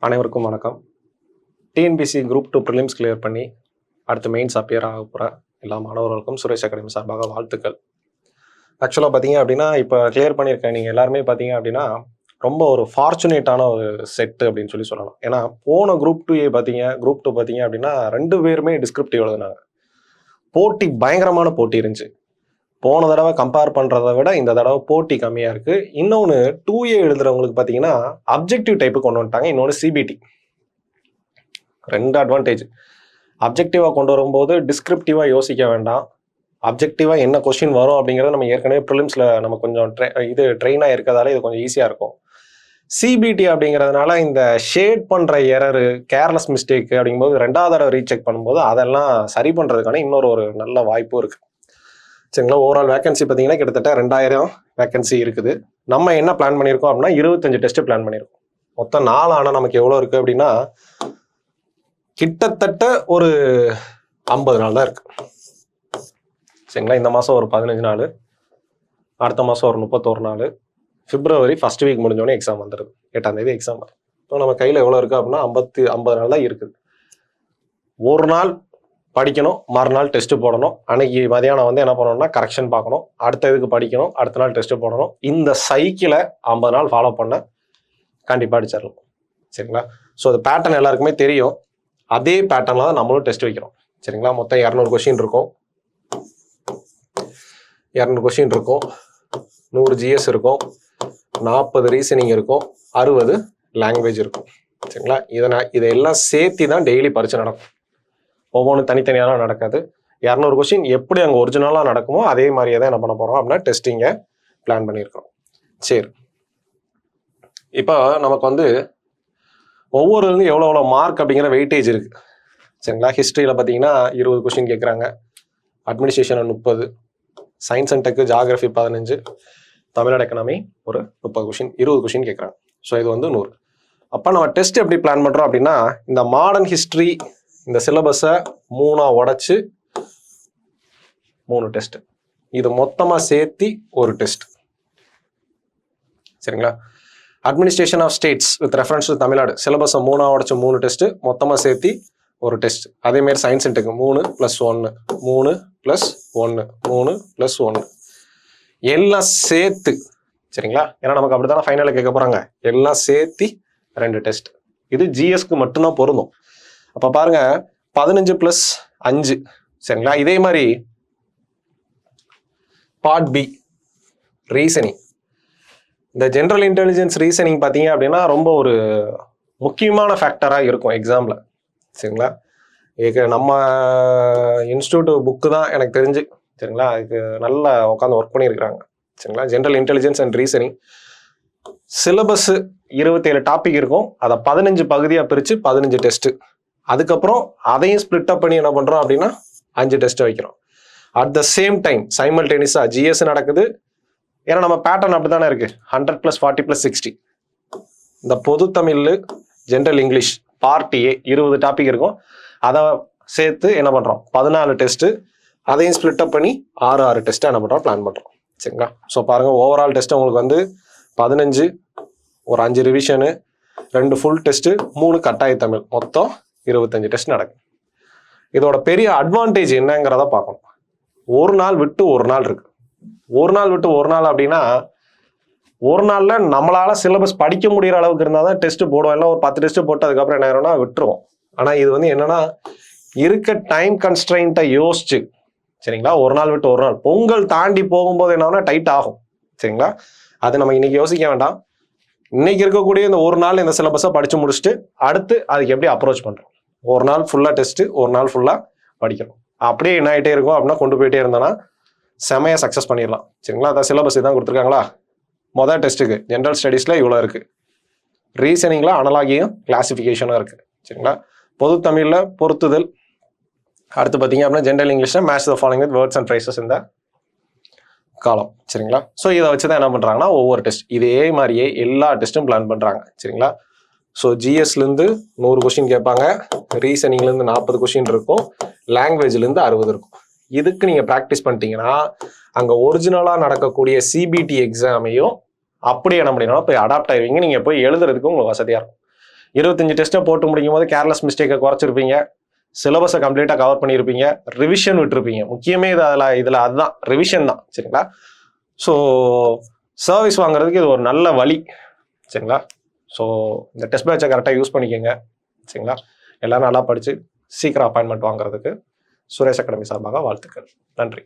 அனைவருக்கும் வணக்கம். TNPSC group 2 prelims clear பண்ணி அடுத்து மெயின்ஸ் அப்பியர் ஆக போகிற எல்லா மாணவர்களுக்கும் சுரேஷ் அகாடமி சார்பாக வாழ்த்துக்கள். ஆக்சுவலாக பார்த்தீங்க அப்படின்னா, இப்போ கிளியர் பண்ணியிருக்கேன் நீங்கள் எல்லாருமே பார்த்தீங்க அப்படின்னா ரொம்ப ஒரு ஃபார்ச்சுனேட்டான ஒரு செட்டு அப்படின்னு சொல்லலாம். ஏன்னா போன குரூப் 2 பார்த்தீங்க அப்படின்னா 2 பேருமே டிஸ்கிரிப்டிவ் எழுதுனாங்க. போட்டி பயங்கரமான போட்டி இருந்துச்சு. போன தடவை கம்பேர் பண்ணுறதை விட இந்த தடவை போட்டி கம்மியாக இருக்குது. இன்னொன்று 2A எழுதுறவங்களுக்கு பார்த்தீங்கன்னா அப்ஜெக்டிவ் டைப்பு கொண்டு வந்துட்டாங்க. இன்னொன்று சிபிடி. 2 அட்வான்டேஜ். அப்ஜெக்டிவாக கொண்டு வரும்போது டிஸ்கிரிப்டிவாக யோசிக்க வேண்டாம். அப்ஜெக்டிவாக என்ன கொஸ்டின் வரும் அப்படிங்கிறத நம்ம ஏற்கனவே ப்ரிலிம்ஸில் நம்ம கொஞ்சம் ட்ரெயினாக இருக்கிறதால இது கொஞ்சம் ஈஸியாக இருக்கும். சிபிடி அப்படிங்கிறதுனால இந்த ஷேட் பண்ணுற எரரு, கேர்லெஸ் மிஸ்டேக் அப்படிங்கும்போது 2வது தடவை ரீசெக் பண்ணும்போது அதெல்லாம் சரி பண்ணுறதுக்கான இன்னொரு நல்ல வாய்ப்பும் இருக்குது. சரிங்களா. ஓவரால் வேகன்சி பார்த்தீங்கன்னா கிட்டத்தட்ட 2000 வேகன்சி இருக்குது. நம்ம என்ன பிளான் பண்ணியிருக்கோம் அப்படின்னா 25 டெஸ்ட் பிளான் பண்ணியிருக்கோம். மொத்தம் 4 ஆனால் நமக்கு எவ்வளோ இருக்குது அப்படின்னா கிட்டத்தட்ட ஒரு 50 நாள் தான் இருக்குது. சரிங்களா. இந்த மாதம் ஒரு 15 நாள், அடுத்த மாதம் ஒரு 31 நாள், பிப்ரவரி ஃபர்ஸ்ட் வீக் முடிஞ்சோடனே எக்ஸாம் வந்துடுது. 8ஆம் தேதி எக்ஸாம் வரும். இப்போ நம்ம கையில் எவ்வளோ இருக்குது அப்படின்னா 50 நாள் தான் இருக்குது. ஒரு நாள் படிக்கணும், மறுநாள் டெஸ்ட்டு போடணும். அன்னைக்கு மதியானம் என்ன பண்ணணும்னா கரெக்ஷன் பார்க்கணும், அடுத்த இதுக்கு படிக்கணும், அடுத்த நாள் டெஸ்ட்டு போடணும். இந்த சைக்கிளை 50 நாள் ஃபாலோ பண்ண கண்டிப்பாக அடிச்சிடலாம். சரிங்களா. ஸோ அது பேட்டர்ன் எல்லாருக்குமே தெரியும். அதே பேட்டர்னில் தான் நம்மளும் டெஸ்ட் வைக்கிறோம். சரிங்களா. மொத்தம் 200 கொஸ்டின் இருக்கும். 200 கொஸ்டின் இருக்கும், 100 ஜிஎஸ் இருக்கும், 40 ரீசனிங் இருக்கும், 60 லாங்குவேஜ் இருக்கும். சரிங்களா. இதெல்லாம் சேர்த்து தான் டெய்லி பரீட்சை நடக்கும். ஒவ்வொன்றும் தனித்தனியாலாம் நடக்காது. 200 கொஸ்டின் எப்படி அங்கே ஒரிஜினலாக நடக்குமோ அதே மாதிரியே தான் என்ன பண்ண போகிறோம் அப்படின்னா டெஸ்டிங்கை பிளான் பண்ணியிருக்கிறோம். சரி, இப்போ நமக்கு ஒவ்வொரு எவ்வளோ மார்க் அப்படிங்கிற வெயிட்டேஜ் இருக்குது. சரிங்களா. ஹிஸ்ட்ரியில் பார்த்தீங்கன்னா 20 கொஸ்டின் கேட்குறாங்க, அட்மினிஸ்ட்ரேஷனில் 30, science and tech geography 15, Tamil Nadu economy ஒரு 30 கொஸ்டின், 20 கொஸ்டின் கேட்குறாங்க. ஸோ இது 100. அப்போ நம்ம டெஸ்ட் எப்படி பிளான் பண்ணுறோம் அப்படின்னா இந்த மாடர்ன் ஹிஸ்ட்ரி இந்த சிலபஸை 3ஆ உடைச்சு 3 டெஸ்ட், இது மொத்தமாக சேர்த்தி ஒரு டெஸ்ட். சரிங்களா. Administration of states with reference to Tamil Nadu சிலபஸை 3ஆ உடைச்சு 3 டெஸ்ட், மொத்தமாக சேர்த்தி ஒரு டெஸ்ட். அதேமாரி சயின்ஸ் அண்ட் டெக் 3 + 1, 3 + 1, 3 + 1 எல்லாம் சேர்த்து. சரிங்களா. ஏன்னா நமக்கு அப்படி தானே ஃபைனலில் கேட்க போகிறாங்க. எல்லாம் சேர்த்தி 2 டெஸ்ட். இது ஜிஎஸ்க்கு மட்டும்தான் பொருந்தும். அப்போ பாருங்க 15 + 5. சரிங்களா. இதே மாதிரி பார்ட் பி ரீசனிங், இந்த ஜென்ரல் இன்டெலிஜென்ஸ் ரீசனிங் பார்த்தீங்க அப்படின்னா ரொம்ப ஒரு முக்கியமான ஃபேக்டராக இருக்கும் எக்ஸாமில். சரிங்களா. இதுக்கு நம்ம இன்ஸ்டியூட் புக்கு தான் எனக்கு தெரிஞ்சு. சரிங்களா. இதுக்கு நல்லா உட்காந்து ஒர்க் பண்ணியிருக்கிறாங்க. சரிங்களா. General intelligence and reasoning syllabus 27 topic இருக்கும். அதை 15 பகுதியாக பிரித்து 15 டெஸ்ட்டு. அதுக்கப்புறம் அதையும் ஸ்பிளிட் அப் பண்ணி என்ன பண்ணுறோம் அப்படின்னா 5 டெஸ்ட் வைக்கிறோம். அட் த சேம் டைம் சைமல்டேனியஸாக ஜிஎஸ் நடக்குது. ஏன்னா நம்ம பேட்டர்ன் அப்படி தானே இருக்குது. 100 + 40 + 60. இந்த பொது Tamil, general English part A 20 topic இருக்கும். அதை சேர்த்து என்ன பண்ணுறோம் 14 டெஸ்ட்டு. அதையும் ஸ்பிளிட் அப் பண்ணி 6 டெஸ்ட்டு என்ன பண்ணுறோம் பிளான் பண்ணுறோம். சரிங்களா. ஸோ பாருங்கள், ஓவரால் டெஸ்ட்டு உங்களுக்கு 15, ஒரு 5 ரிவிஷனு, 2 ஃபுல் டெஸ்ட்டு, 3 கட்டாய தமிழ், மொத்தம் 25 டெஸ்ட் நடக்கும். இதோட பெரிய அட்வான்டேஜ் என்னங்கிறத பார்க்கணும். ஒரு நாள் விட்டு ஒரு நாள் இருக்கு. ஒரு நாள் விட்டு ஒரு நாள் அப்படின்னா ஒரு நாளில் நம்மளால சிலபஸ் படிக்க முடிகிற அளவுக்கு இருந்தால் தான் டெஸ்ட் போடுவோம். எல்லாம் ஒரு 10 டெஸ்ட் போட்டு அதுக்கப்புறம் என்ன ஆயிரும்னா விட்டுருவோம். ஆனால் இது என்னன்னா இருக்க டைம் கன்ஸ்ட்ரெயின்ட்டை யோசிச்சு. சரிங்களா. ஒரு நாள் விட்டு ஒரு நாள், பொங்கல் தாண்டி போகும்போது என்னன்னா டைட் ஆகும். சரிங்களா. அது நம்ம இன்னைக்கு யோசிக்க வேண்டாம். இன்னைக்கு இருக்கக்கூடிய இந்த ஒரு நாள் இந்த சிலபஸை படித்து முடிச்சுட்டு அடுத்து அதுக்கு எப்படி அப்ரோச் பண்ணுறோம். ஒரு நாள் ஃபுல்லாக டெஸ்ட்டு, ஒரு நாள் ஃபுல்லாக படிக்கிறோம். அப்படியே என்ன ஆகிட்டே இருக்கும் அப்படின்னா கொண்டு போயிட்டே இருந்தோன்னா செமையாக சக்ஸஸ் பண்ணிடலாம். சரிங்களா. அதான் சிலபஸ் தான் கொடுத்துருக்காங்களா. மொதல் டெஸ்ட்டுக்கு ஜென்ரல் ஸ்டடீஸில் இவ்வளோ இருக்குது, ரீசனிங்கில் அனலாகியும் கிளாசிஃபிகேஷனும் இருக்குது. சரிங்களா. பொது தமிழில் பொருத்துதல், அடுத்து பார்த்தீங்க அப்படின்னா ஜென்ரல் இங்கிலீஷில் match the following with words and phrases இந்த காலம். சரிங்களா. ஸோ இதை வச்சு தான் என்ன பண்ணுறாங்கன்னா ஒவ்வொரு டெஸ்ட் இதே மாதிரியே எல்லா டெஸ்ட்டும் பிளான் பண்ணுறாங்க. சரிங்களா. ஸோ ஜிஎஸ்லேருந்து 100 கொஸ்டின் கேட்பாங்க, ரீசனிங்லேருந்து 40 கொஸ்டின் இருக்கும், லாங்குவேஜ்லேருந்து 60 இருக்கும். இதுக்கு நீங்கள் ப்ராக்டிஸ் பண்ணிட்டீங்கன்னா அங்கே ஒரிஜினலாக நடக்கக்கூடிய சிபிடி எக்ஸாமையும் அப்படியே என்ன பண்ணிடணும் போய் அடாப்ட் ஆகிடுவீங்க. நீங்கள் போய் எழுதுறதுக்கு உங்களுக்கு வசதியாக இருக்கும். 25 டெஸ்ட்டை போட்டு முடிக்கும் போது கேர்லெஸ் மிஸ்டேக்கை குறைச்சிருப்பீங்க, சிலபஸை கம்ப்ளீட்டாக கவர் பண்ணியிருப்பீங்க, ரிவிஷன் விட்டுருப்பீங்க. முக்கியமே இதில் அதுதான் ரிவிஷன் தான். சரிங்களா? ஸோ சர்வீஸ் வாங்குறதுக்கு இது ஒரு நல்ல வழி. சரிங்களா? ஸோ இந்த டெஸ்ட் பேட்சை கரெக்டாக யூஸ் பண்ணிக்கோங்க. சரிங்களா? எல்லாரும் நல்லா படித்து சீக்கிரம் அப்பாயின்மெண்ட் வாங்குறதுக்கு சுரேஷ் அகாடமி சார்பாக வாழ்த்துக்கள். நன்றி.